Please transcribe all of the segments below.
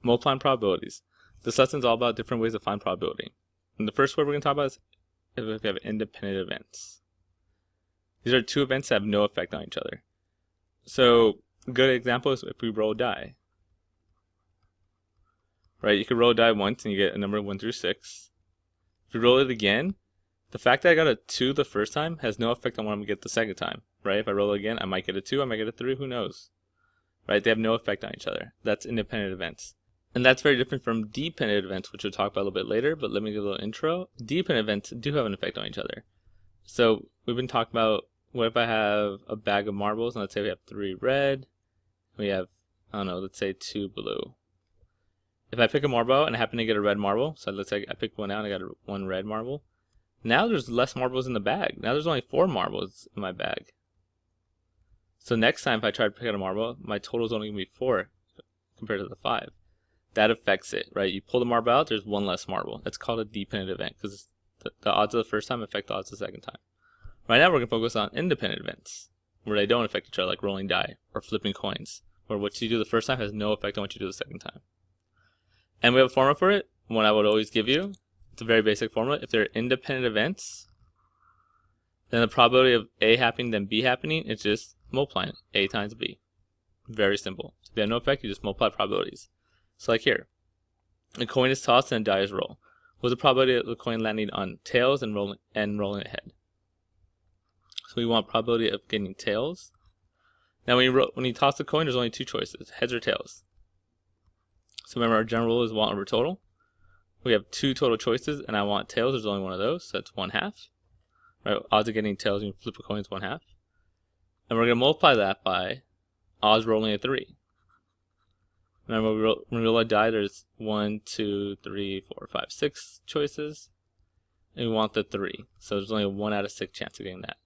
Multiplying probabilities. This lesson is all about different ways to find probability. And the first word we're going to talk about is if we have independent events. These are two events that have no effect on each other. So a good example is if we roll a die. Right, you could roll a die once and you get a number 1 through 6. If you roll it again, the fact that I got a 2 the first time has no effect on what I'm going to get the second time. Right, if I roll it again, I might get a 2, I might get a 3, who knows? Right, they have no effect on each other. That's independent events. And that's very different from dependent events, which we'll talk about a little bit later, but let me give a little intro. Dependent events do have an effect on each other. So we've been talking about, what if I have a bag of marbles, and let's say we have 3 red, we have, I don't know, let's say 2 blue. If I pick a marble out and I happen to get a red marble, so let's say I pick one out and I got 1 red marble, now there's less marbles in the bag. Now there's only 4 marbles in my bag. So next time if I try to pick out a marble, my total is only going to be 4 compared to the 5. That affects it, right? You pull the marble out, there's 1 less marble. That's called a dependent event because the odds of the first time affect the odds of the second time. Right now we're going to focus on independent events where they don't affect each other, like rolling die or flipping coins, where what you do the first time has no effect on what you do the second time. And we have a formula for it, one I would always give you. It's a very basic formula. If they're independent events, then the probability of A happening then B happening is just multiplying it, A times B. Very simple. If they have no effect, you just multiply probabilities. So like here, a coin is tossed and a die is rolled. What's the probability of the coin landing on tails and rolling it head? So we want probability of getting tails. Now when you toss the coin, there's only 2 choices, heads or tails. So remember our general rule is 1 over total. We have 2 total choices and I want tails, there's only one of those, so that's 1/2. Right, odds of getting tails when you flip a coin is 1/2. And we're going to multiply that by odds rolling a 3. Remember, when we roll a die, there's 1, 2, 3, 4, 5, 6 choices. And we want the 3. So there's only a 1 out of 6 chance of getting that.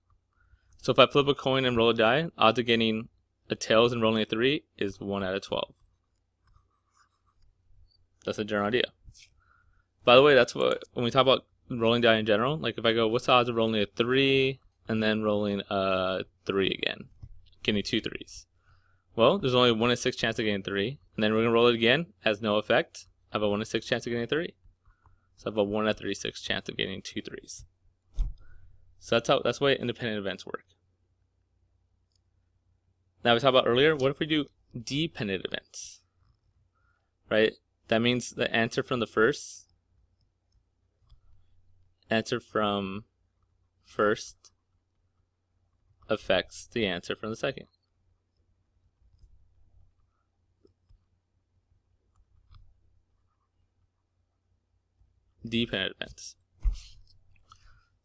So if I flip a coin and roll a die, odds of getting a tails and rolling a 3 is 1 out of 12. That's the general idea. By the way, that's what, when we talk about rolling die in general, like if I go, what's the odds of rolling a 3 and then rolling a 3 again? Getting 2 3s. Well, there's only a 1 in 6 chance of getting 3. And then we're going to roll it again, has no effect. I have a 1 in 6 chance of getting a 3. So I have a 1 out of 36 chance of getting 2 3s. So that's the way independent events work. Now we talked about earlier, what if we do dependent events? Right? That means the answer from first affects the answer from the second. Dependent events.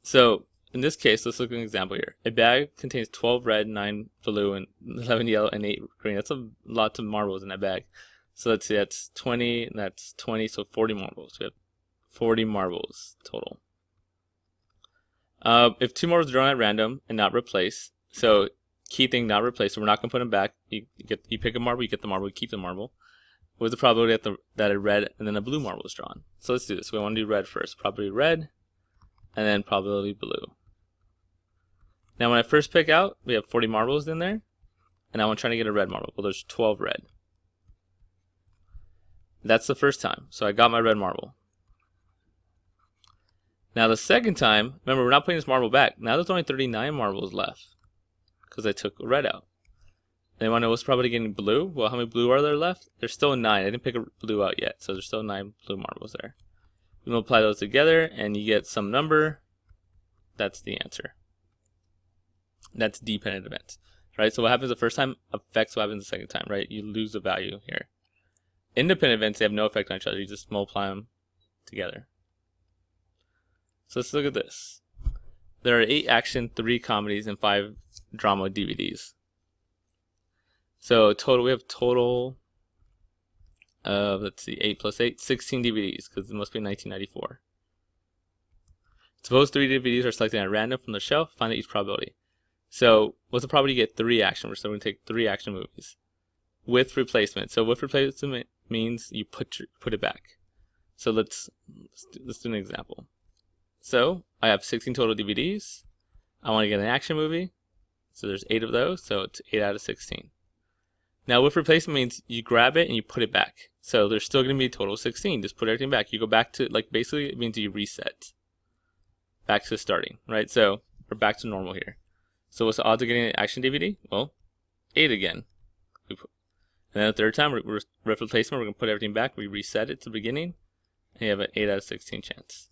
So in this case, let's look at an example here. A bag contains 12 red, 9 blue, and 11 yellow, and 8 green. That's a lot of marbles in that bag. So let's see, that's 20, that's 20, so 40 marbles. We have 40 marbles total. If 2 marbles are drawn at random and not replaced, so key thing, not replaced, so we're not going to put them back. You pick a marble, you get the marble, you keep the marble. What's the probability that a red and then a blue marble is drawn? So let's do this. We want to do red first. Probability red, and then probability blue. Now when I first pick out, we have 40 marbles in there, and now I'm trying to get a red marble. Well, there's 12 red. That's the first time, so I got my red marble. Now the second time, remember we're not putting this marble back. Now there's only 39 marbles left, because I took a red out. And you want to know what's probably getting blue? Well, how many blue are there left? There's still 9. I didn't pick a blue out yet, so there's still 9 blue marbles there. You multiply those together, and you get some number. That's the answer. That's dependent events, right? So what happens the first time affects what happens the second time, right? You lose the value here. Independent events, they have no effect on each other. You just multiply them together. So let's look at this. There are 8 action, 3 comedies, and 5 drama DVDs. So we have total of, let's see, 8 plus 8, 16 DVDs, because it must be 1994. Suppose 3 DVDs are selected at random from the shelf, find each probability. So what's the probability you get 3 action? So we're going to take 3 action movies with replacement. So with replacement means you put it back. So let's do an example. So I have 16 total DVDs. I want to get an action movie. So there's 8 of those, so it's 8 out of 16. Now with replacement means you grab it and you put it back. So there's still going to be a total of 16. Just put everything back. You go back to, like, basically it means you reset. Back to starting, right? So we're back to normal here. So what's the odds of getting an action DVD? Well, 8 again. And then the third time, we're replacement, we're going to put everything back. We reset it to the beginning. And you have an 8 out of 16 chance.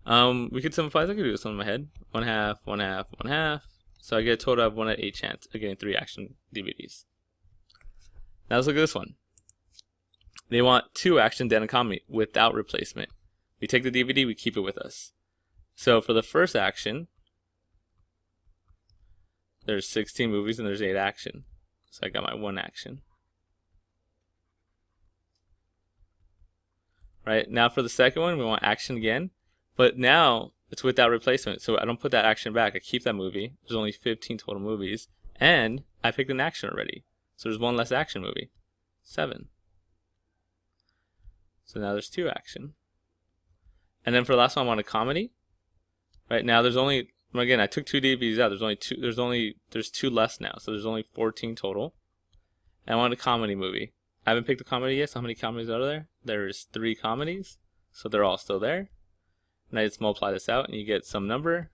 We could simplify this. I could do this on my head. 1/2, 1/2, 1/2. So I get a total of 1 out of 8 chance of getting 3 action DVDs. Now let's look at this one. They want 2 action, then a comedy without replacement. We take the DVD, we keep it with us. So for the first action, there's 16 movies and there's 8 action. So I got my 1 action. Right, now for the second one, we want action again. But now it's without replacement. So I don't put that action back. I keep that movie. There's only 15 total movies. And I picked an action already. So there's 1 less action movie. 7. So now there's 2 action. And then for the last one, I want a comedy. Right now there's only, again, I took 2 DVDs out. There's 2 less now. So there's only 14 total. And I want a comedy movie. I haven't picked a comedy yet. So how many comedies are there? There's 3 comedies. So they're all still there. And I just multiply this out and you get some number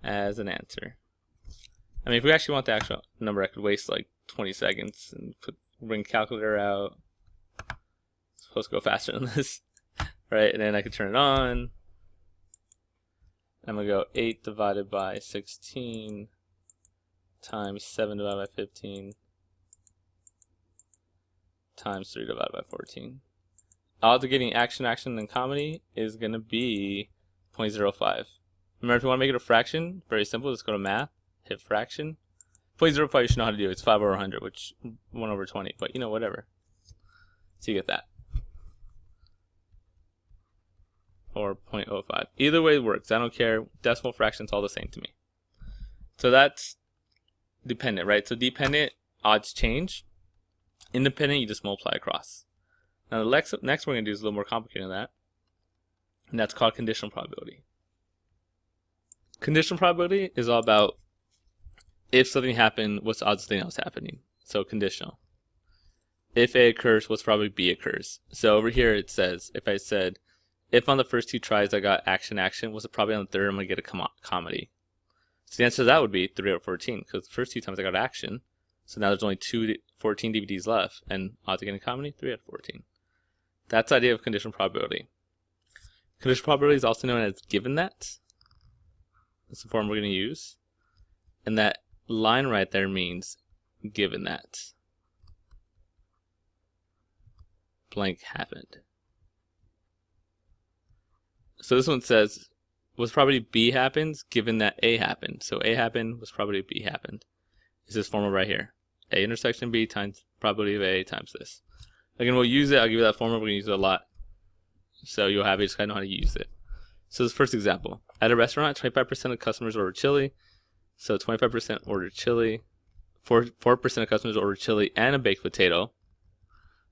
as an answer. I mean, if we actually want the actual number, I could waste like 20 seconds and bring calculator out. It's supposed to go faster than this, right? And then I could turn it on. I'm gonna go 8 divided by 16 times 7 divided by 15 times 3 divided by 14. Odds of getting action, and comedy is gonna be 0.05. Remember, if you want to make it a fraction, very simple. Just go to math, hit fraction. 0.05 you should know how to do. It's 5 over 100, which 1 over 20. But you know, whatever. So you get that. Or 0.05. Either way it works. I don't care. Decimal fraction's all the same to me. So that's dependent, right? So dependent, odds change. Independent, you just multiply across. Now the next we're going to do is a little more complicated than that. And that's called conditional probability. Conditional probability is all about if something happened, what's the odds of something else happening? So conditional. If A occurs, what's probably B occurs? So over here it says, if I said, if on the first 2 tries I got action, what's the probability on the third I'm going to get a comedy? So the answer to that would be 3 out of 14, because the first 2 times I got action. So now there's only 14 DVDs left, and odds of getting a comedy, 3 out of 14. That's the idea of conditional probability. Conditional probability is also known as given that. That's the form we're going to use. And that line right there means given that blank happened. So this one says, was probability B happens given that A happened. So A happened, was probability B happened. It's this formula right here. A intersection B times probability of A times this. Again, we'll use it. I'll give you that formula. We're going to use it a lot. So you'll have it. Just kind of know how to use it. So this first example. At a restaurant, 25% of customers order chili. So 25% order chili. 4% of customers order chili and a baked potato.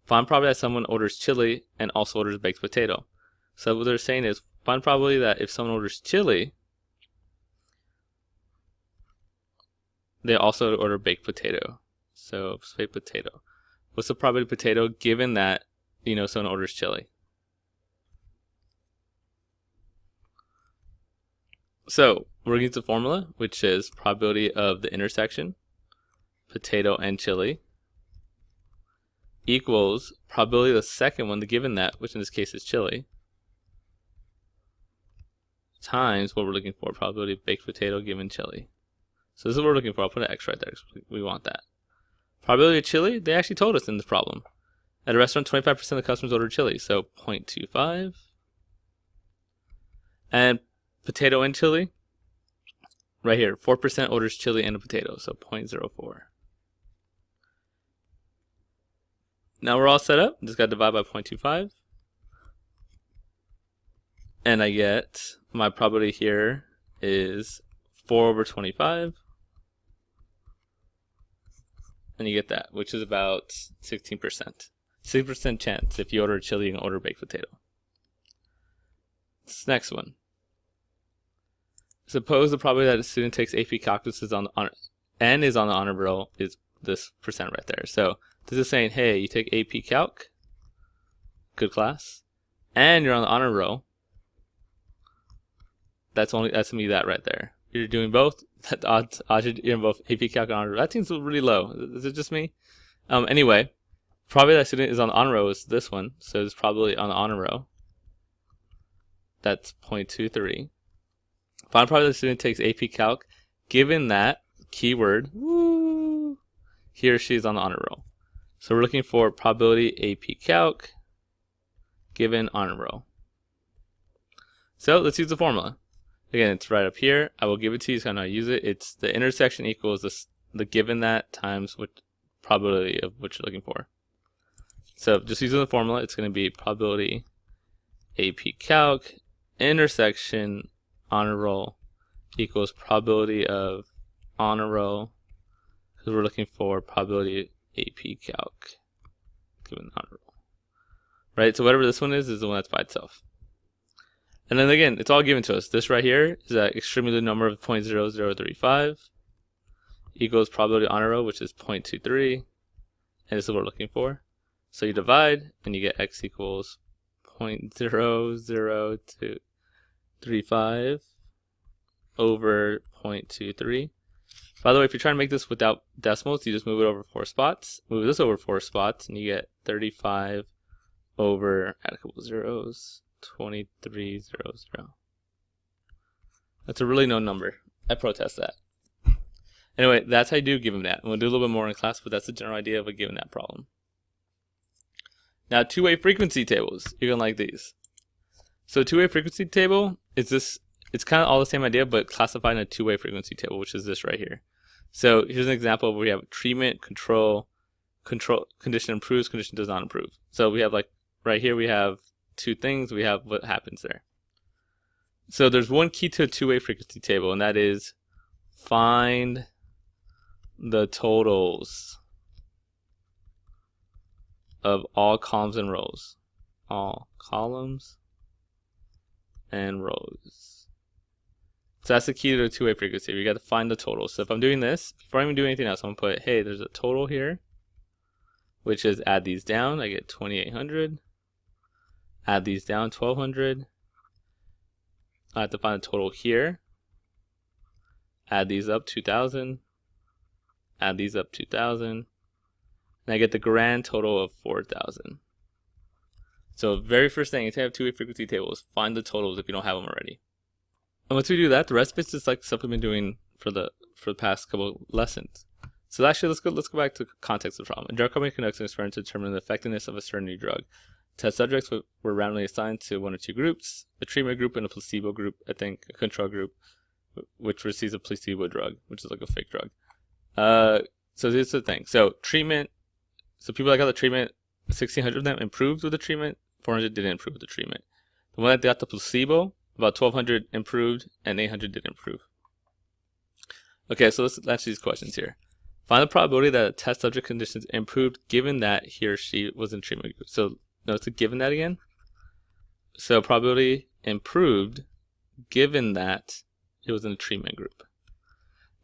Find probability that someone orders chili and also orders a baked potato. So what they're saying is, find probability that if someone orders chili, they also order baked potato. So baked potato. What's the probability of potato given that, you know, someone orders chili? So we're going to use the formula, which is probability of the intersection, potato and chili, equals probability of the second one, the given that, which in this case is chili, times what we're looking for, probability of baked potato given chili. So this is what we're looking for. I'll put an X right there because we want that. Probability of chili, they actually told us in this problem. At a restaurant, 25% of the customers order chili, so 0.25. And potato and chili, right here, 4% orders chili and a potato, so 0.04. Now we're all set up. Just got to divide by 0.25. And I get my probability here is 4 over 25. And you get that, which is about 16%. 6% chance if you order chili, you can order baked potato. This next one. Suppose the probability that a student takes AP calculus is on the honor roll is this percent right there. So this is saying, hey, you take AP Calc, good class, and you're on the honor roll. That's gonna be that right there. You're doing both. That odds you're in both AP Calc and honor roll. That seems really low. Is it just me? Anyway, probably that student is on the honor row is this one, so it's probably on the honor row. That's 0.23. Final probability the student takes AP Calc, given that keyword, woo, he or she is on the honor roll. So we're looking for probability AP Calc, given honor roll. So let's use the formula. Again, it's right up here. I will give it to you so I know how to use it. It's the intersection equals the given that times what probability of what you're looking for. So just using the formula, it's going to be probability AP Calc intersection honor roll equals probability of honor roll, because we're looking for probability AP Calc given honor roll. Right, so whatever this one is the one that's by itself. And then again, it's all given to us. This right here is that extremely low number of 0.0035 equals probability honor roll, which is 0.23, and this is what we're looking for. So you divide, and you get x equals 0.00235 over 0.23. By the way, if you're trying to make this without decimals, you just move it over 4 spots. Move this over 4 spots, and you get 35 over, add a couple zeros, 2300. That's a really known number. I protest that. Anyway, that's how you do given that. We'll do a little bit more in class, but that's the general idea of a given that problem. Now, two-way frequency tables. You're going to like these. So two-way frequency table is this, it's kind of all the same idea, but classified in a two-way frequency table, which is this right here. So here's an example where we have treatment, control, condition improves, condition does not improve. So we have like, right here we have two things, we have what happens there. So there's one key to a two-way frequency table, and that is find the totals of all columns and rows. All columns and rows. So that's the key to a two-way frequency. You got to find the total. So if I'm doing this, before I even do anything else, I'm going to put, hey, there's a total here, which is add these down, I get 2800. Add these down, 1200. I have to find the total here. Add these up, 2000. Add these up, 2000. And I get the grand total of 4000. So very first thing, to have two-way frequency tables, find the totals if you don't have them already. And once we do that, the rest of it's just like stuff we've been doing for the past couple lessons. So actually, let's go back to context of the problem. A drug company conducts an experiment to determine the effectiveness of a certain new drug. Test subjects were randomly assigned to one or two groups, a treatment group and a placebo group, I think a control group, which receives a placebo drug, which is like a fake drug. So here's the thing. So treatment, so people that got the treatment, 1600 of them improved with the treatment, 400 didn't improve with the treatment. The one that got the placebo, about 1200 improved and 800 didn't improve. Okay, so let's answer these questions here. Find the probability that a test subject conditions improved given that he or she was in treatment group. So notice the given that again. So probability improved given that it was in a treatment group.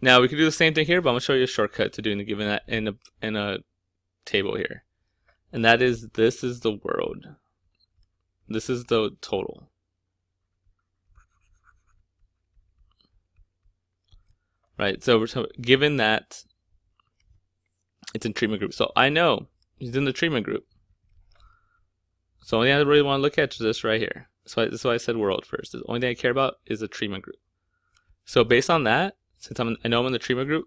Now we can do the same thing here, but I'm going to show you a shortcut to doing the given that in a table here. And that is, this is the world. This is the total. Right, so we're given that it's in treatment group. So I know he's in the treatment group. So the only thing I really want to look at is this right here. So that's why I said world first. The only thing I care about is the treatment group. So based on that, since I know I'm in the treatment group,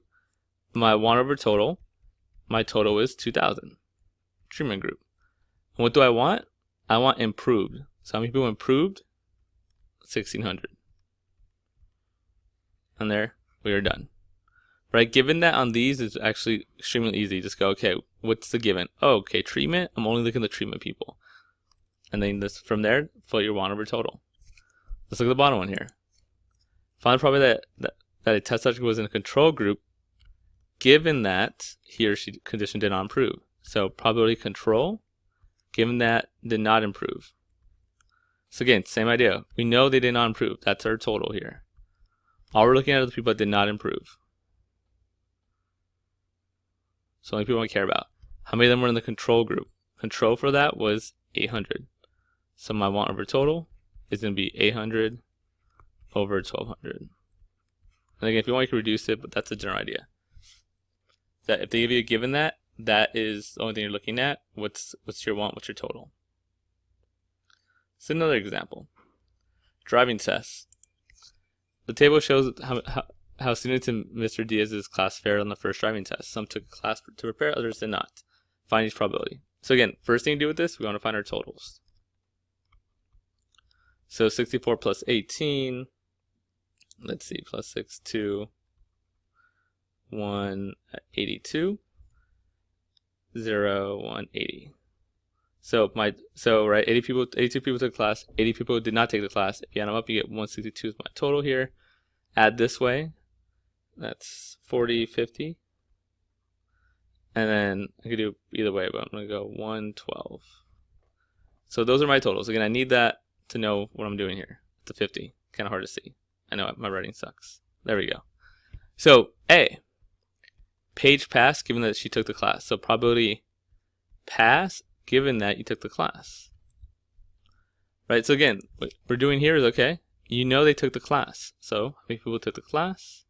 my 1 over total, my total is 2000. Treatment group. And what do I want? I want improved. So how many people improved? 1600. And there we are done. Right, given that on these is actually extremely easy. Just go, okay, what's the given? Oh, okay, treatment. I'm only looking at the treatment people. And then this from there, fill your 1 over total. Let's look at the bottom one here. Find probably that a test subject was in a control group, given that he or she condition did not improve. So probability control, given that did not improve. So again, same idea. We know they did not improve. That's our total here. All we're looking at are the people that did not improve. So only people I care about. How many of them were in the control group? Control for that was 800. So my want over total is going to be 800 over 1200. And again, if you want, you can reduce it, but that's a general idea. That if they give you a given that is the only thing you're looking at. What's your want? What's your total? So another example. Driving tests. The table shows how students in Mr. Diaz's class fared on the first driving test. Some took a class to prepare, others did not. Find each probability. So again, first thing to do with this, we want to find our totals. So 64 plus 18, let's see, plus 6, 2, 1, 82, 0, 1, 80. So right, 82 people took the class, 80 people did not take the class. If you add them up, you get 162 is my total here. Add this way, that's 40, 50. And then I could do either way, but I'm going to go 112. So those are my totals. Again, I need that to know what I'm doing here. It's a 50. Kind of hard to see. I know my writing sucks. There we go. So A, Paige passed given that she took the class. So probability pass given that you took the class. Right, so again, what we're doing here is, okay, you know they took the class. So how many people took the class?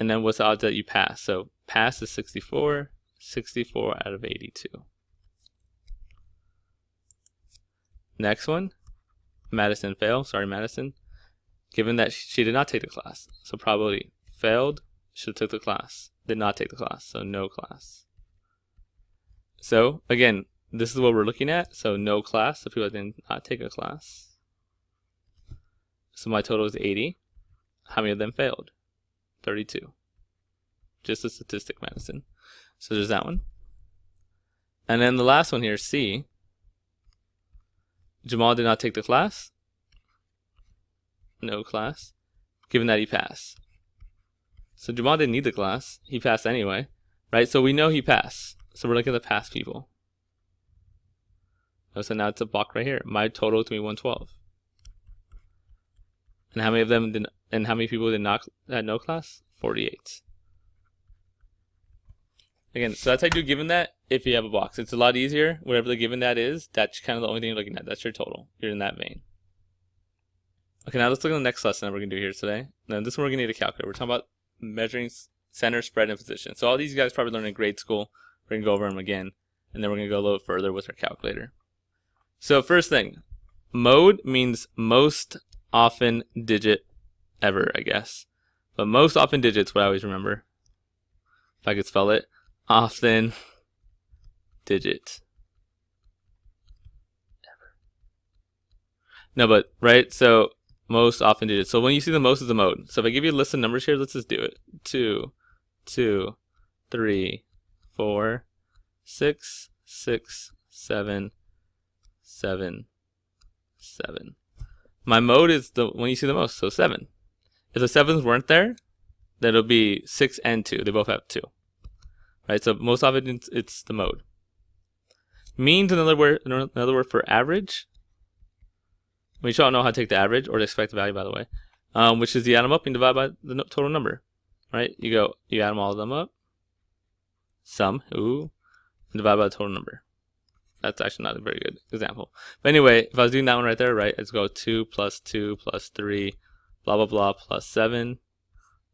And then what's the odds that you pass? So pass is 64, 64 out of 82. Next one, Madison failed. Sorry, Madison. Given that she did not take the class. So probability failed, should have took the class. Did not take the class, so no class. So again, this is what we're looking at. So no class, so people that did not take a class. So my total is 80. How many of them failed? 32. Just a statistic, Madison. So there's that one. And then the last one here, C. Jamal did not take the class. No class. Given that he passed. So Jamal didn't need the class. He passed anyway. Right? So we know he passed. So we're looking at the pass people. So now it's a block right here. My total to be 112. And how many of them did, and how many people did not had no class? 48. Again, so that's how you do given that if you have a box. It's a lot easier. Whatever the given that is, that's kind of the only thing you're looking at. That's your total. You're in that vein. Okay, now let's look at the next lesson that we're going to do here today. Now this one we're going to need a calculator. We're talking about measuring center, spread, and position. So all these guys probably learned in grade school. We're going to go over them again. And then we're going to go a little further with our calculator. So first thing, mode means most often digit ever, I guess. But most often digits, what I always remember. If I could spell it. Often digit ever. No, but, right? So most often digits. So when you see the most is the mode. So if I give you a list of numbers here, let's just do it. 2, 2, 3, 4, 6, 6, 7, 7, 7. My mode is the when you see the most, so 7. If the 7s weren't there, then it'll be 6 and 2. They both have 2. Right, so most often it's the mode. Means another word for average. We should all know how to take the average or the expected value, by the way, which is you add them up and divide by the total number. Right, you add all of them up, sum, and divide by the total number. That's actually not a very good example. But anyway, if I was doing that one right there, right, let's go 2 plus 3, blah blah blah, plus 7,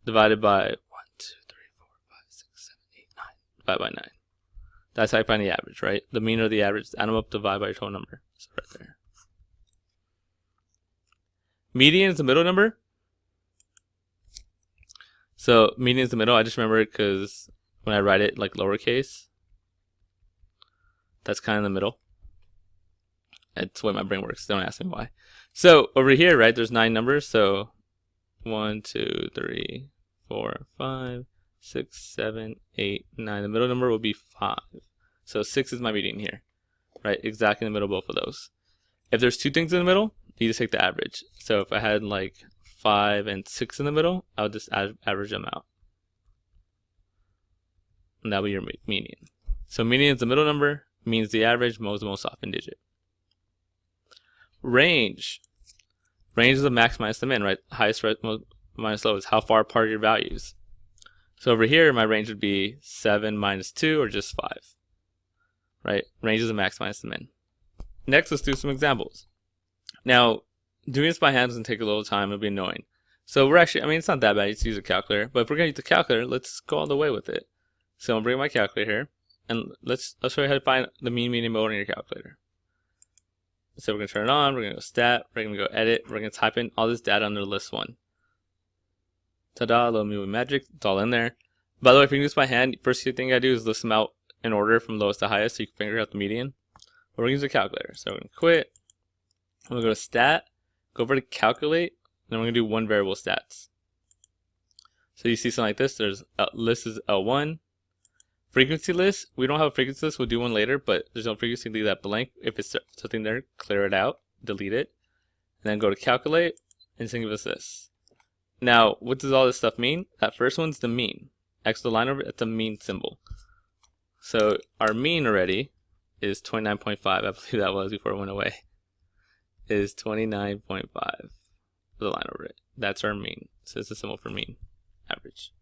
divided by 1, 2, 3, 4, 5, 6, 7, 8, 9. Divide by 9. That's how I find the average, right? The mean or the average. Add them up, divide by your total number. So right there. Median is the middle number. So median is the middle. I just remember it because when I write it like lowercase, that's kind of in the middle. That's the way my brain works. Don't ask me why. So over here, right, there's 9 numbers. So 1, 2, 3, 4, 5, 6, 7, 8, 9. The middle number will be 5. So 6 is my median here, right? Exactly in the middle of both of those. If there's 2 things in the middle, you just take the average. So if I had like 5 and 6 in the middle, I would just average them out. And that would be your median. So median is the middle number, means the average, mode is the most often digit. Range. Range is the max minus the min, right? Highest minus low is how far apart are your values. So over here, my range would be 7 minus 2 or just 5. Right? Range is the max minus the min. Next, let's do some examples. Now, doing this by hand doesn't take a little time. It'll be annoying. So we're actually, it's not that bad. You just use a calculator. But if we're going to use the calculator, let's go all the way with it. So I'm going to bring my calculator here. And let's show you how to find the mean, median, mode in your calculator. So we're going to turn it on. We're going to go stat. We're going to go edit. We're going to type in all this data under list 1. Ta-da, little movie magic. It's all in there. By the way, if you can do this by hand, first thing I do is list them out in order from lowest to highest so you can figure out the median. But we're going to use a calculator. So we're going to quit. I'm going to go to stat. Go over to calculate. And we're going to do one variable stats. So you see something like this. There's a list is L1. Frequency list. We don't have a frequency list. We'll do one later, but there's no frequency. Leave that blank. If it's something there, clear it out. Delete it. And then go to calculate. And it's going to give us this. Now, what does all this stuff mean? That first one's the mean. X the line over it, it's a mean symbol. So our mean already is 29.5. I believe that was before it went away. Is 29.5. The line over it. That's our mean. So it's a symbol for mean. Average.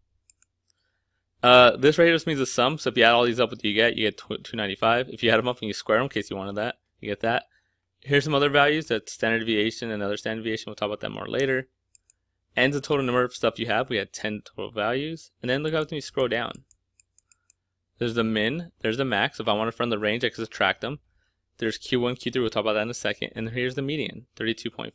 This right here just means the sum. So if you add all these up, what do you get? You get 295. If you add them up and you square them, in case you wanted that, you get that. Here's some other values. That's standard deviation and another standard deviation. We'll talk about that more later. And the total number of stuff you have. We had 10 total values. And then look how when you scroll down. There's the min. There's the max. If I want to find the range, I can subtract them. There's Q1, Q3. We'll talk about that in a second. And here's the median, 32.5.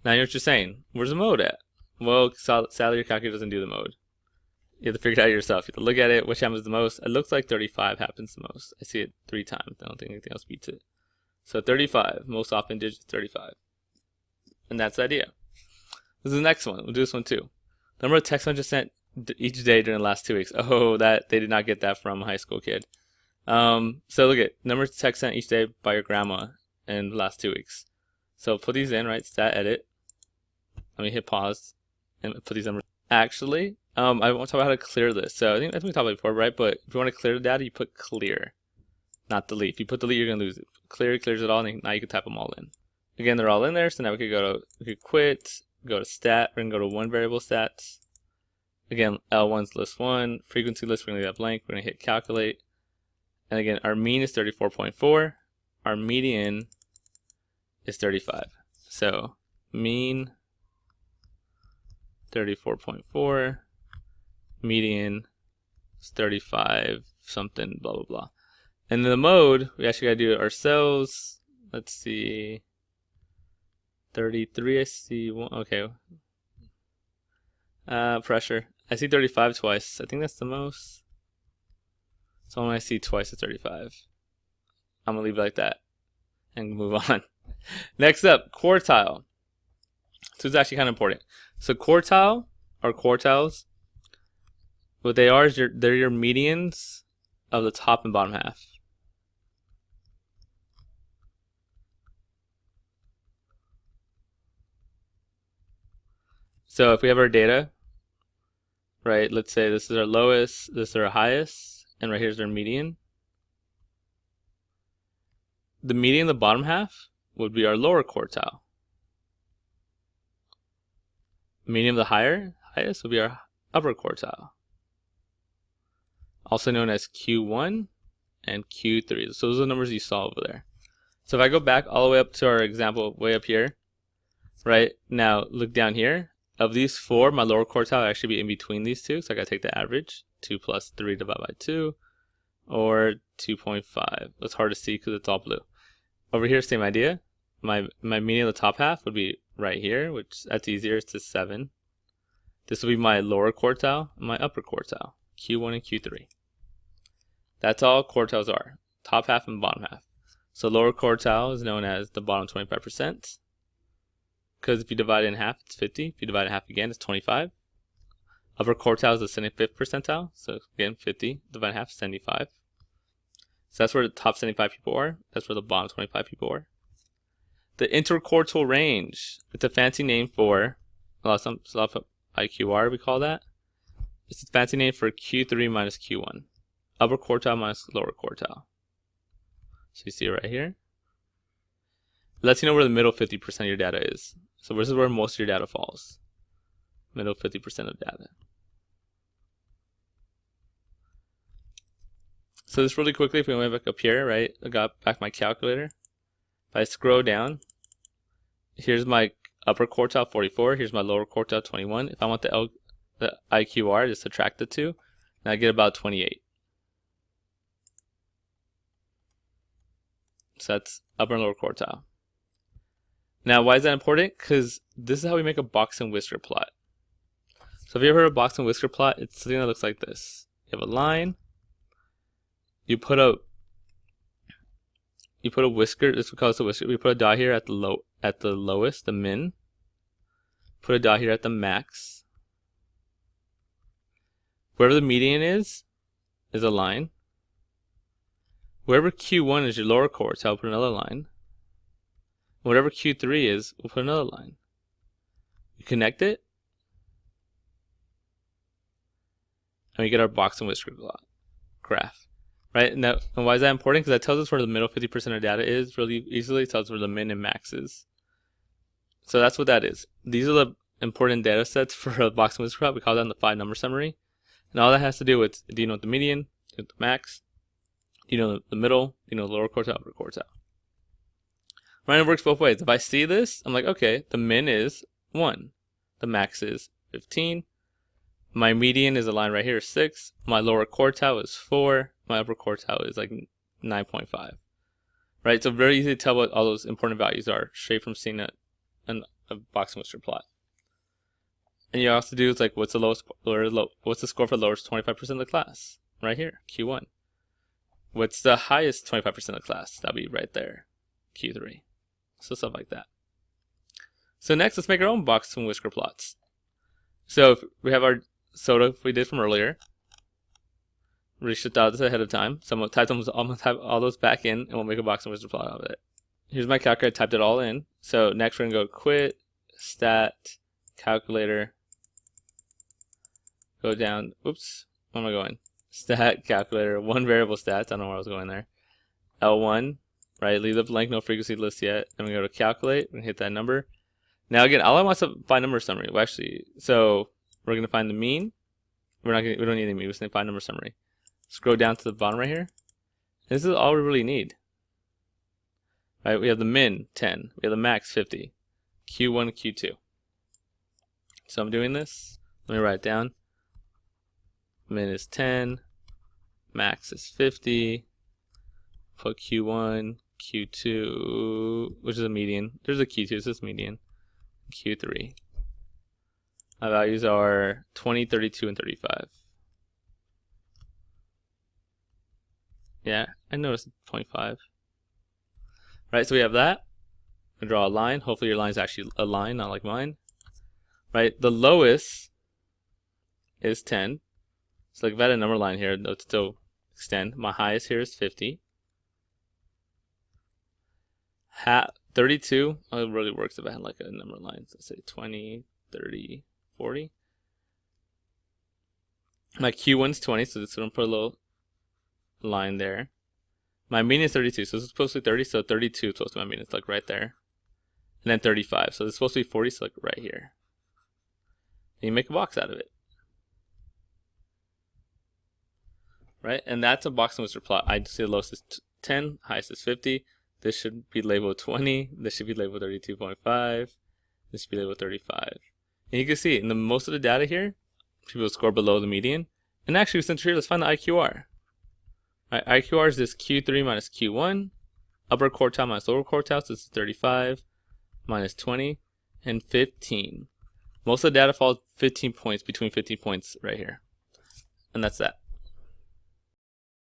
Now you know what you're saying. Where's the mode at? Well, sadly, your calculator doesn't do the mode. You have to figure it out yourself. You have to look at it. Which happens the most? It looks like 35 happens the most. I see it 3 times. I don't think anything else beats it. So 35. Most often digits 35. And that's the idea. This is the next one. We'll do this one too. Number of text messages sent each day during the last 2 weeks. Oh, that they did not get that from a high school kid. So look at number of text sent each day by your grandma in the last 2 weeks. So put these in, right? Stat edit. Let me hit pause and put these numbers. Actually, I want to talk about how to clear this. So I think we talked about it before, right? But if you want to clear the data, you put clear, not delete. If you put delete, you're gonna lose it. Clear clears it all, and now you can type them all in. Again, they're all in there. So now we could quit, go to stat. We're gonna go to one variable stats. Again, L1's list 1, frequency list. We're gonna leave that blank. We're gonna hit calculate, and again, our mean is 34.4. Our median is 35. So mean 34.4, median is 35 something, blah blah blah. And then the mode, we actually gotta do it ourselves. Let's see, 33. I see one. Okay. Pressure. I see 35 twice. I think that's the most. So when I see twice, it's 35. I'm gonna leave it like that and move on. Next up, quartile. So it's actually kind of important. So quartile or quartiles, what they are is they're your medians of the top and bottom half. So if we have our data, right, let's say this is our lowest, this is our highest, and right here's our median. The median of the bottom half would be our lower quartile. Median of the highest would be our upper quartile. Also known as Q1 and Q3. So those are the numbers you saw over there. So if I go back all the way up to our example way up here, right, now look down here. Of these 4, my lower quartile will actually be in between these two. So I gotta take the average, 2 plus 3 divided by 2, or 2.5. It's hard to see because it's all blue. Over here, same idea. My median of the top half would be right here, which that's easier. It's to 7. This will be my lower quartile and my upper quartile, Q1 and Q3. That's all quartiles are, top half and bottom half. So lower quartile is known as the bottom 25%. Because if you divide it in half, it's 50. If you divide it in half again, it's 25. Upper quartile is the 75th percentile. So again, 50 divided in half, 75. So that's where the top 75 people are. That's where the bottom 25 people are. The interquartile range. It's a fancy name for a lot of IQR, we call that. It's a fancy name for Q3 minus Q1. Upper quartile minus lower quartile. So you see it right here. It lets you know where the middle 50% of your data is. So this is where most of your data falls. Middle 50% of data. So this really quickly, if we went back up here, right, I got back my calculator. If I scroll down, here's my upper quartile 44, here's my lower quartile 21. If I want the IQR, just subtract the two, and I get about 28. So that's upper and lower quartile. Now, why is that important? Because this is how we make a box and whisker plot. So if you ever heard of a box and whisker plot, it's something that looks like this. You have a line. You put a whisker. This we call this a whisker. We put a dot here at the lowest, the min. Put a dot here at the max. Wherever the median is a line. Wherever Q1 is your lower quartile, we'll put another line. Whatever Q3 is, we'll put another line. You connect it, and we get our box and whisker graph. Right? And why is that important? Because that tells us where the middle 50% of data is really easily. It tells us where the min and max is. So that's what that is. These are the important data sets for a box and whisker plot. We call that the 5-number summary. And all that has to do with, do you know the median? Do you know the max? Do you know the middle? Do you know the lower quartile, upper quartile? Right, it works both ways. If I see this, I'm like, okay, the min is 1. The max is 15. My median is a line right here, 6. My lower quartile is 4. My upper quartile is like 9.5. Right, so very easy to tell what all those important values are straight from seeing a box and whisker plot. And you also do is like, what's the what's the score for the lowest 25% of the class? Right here, Q1. What's the highest 25% of the class? That'll be right there, Q3. So stuff like that. So next, let's make our own box and whisker plots. So if we have our soda we did from earlier. We should thought this ahead of time. So I'm going to type all those back in, and we'll make a box and whisker plot out of it. Here's my calculator. I typed it all in. So next we're going to go quit, stat, calculator. Go down. Oops. Where am I going? Stat, calculator. One variable stats. I don't know where I was going there. L1. Right, leave the blank, no frequency list yet. Then we go to calculate, we're gonna hit that number. Now again, all I want is a 5-number summary. Well, actually, so we're gonna find the mean. We don't need the mean. We're just gonna find 5-number summary. Scroll down to the bottom right here. This is all we really need. Right, we have the min 10. We have the max 50. Q1, Q2. So I'm doing this. Let me write it down. Min is 10. Max is 50. Put Q1. Q2, which is a median. There's a Q2, so it's median. Q3. My values are 20, 32, and 35. Yeah, I noticed 0.5. Right, so we have that. We draw a line. Hopefully your line is actually a line, not like mine. Right, the lowest is 10. So like if I had a number line here, it would still extend. My highest here is 50. 32, it really works if I had like a number line. So let's say 20, 30, 40. My Q1's 20, so this is going to put a little line there. My median is 32, so this is supposed to be 30, so 32 is supposed to be my median. It's like right there. And then 35, so this is supposed to be 40, so like right here. And you make a box out of it. Right, and that's a box and whisker plot. I see the lowest is 10, highest is 50. This should be labeled 20. This should be labeled 32.5. This should be labeled 35. And you can see in most of the data here, people score below the median. And actually, since we're here, let's find the IQR. Right, IQR is this Q3 minus Q1, upper quartile minus lower quartile. So this is 35 minus 20 and 15. Most of the data falls 15 points, between 15 points right here. And that's that.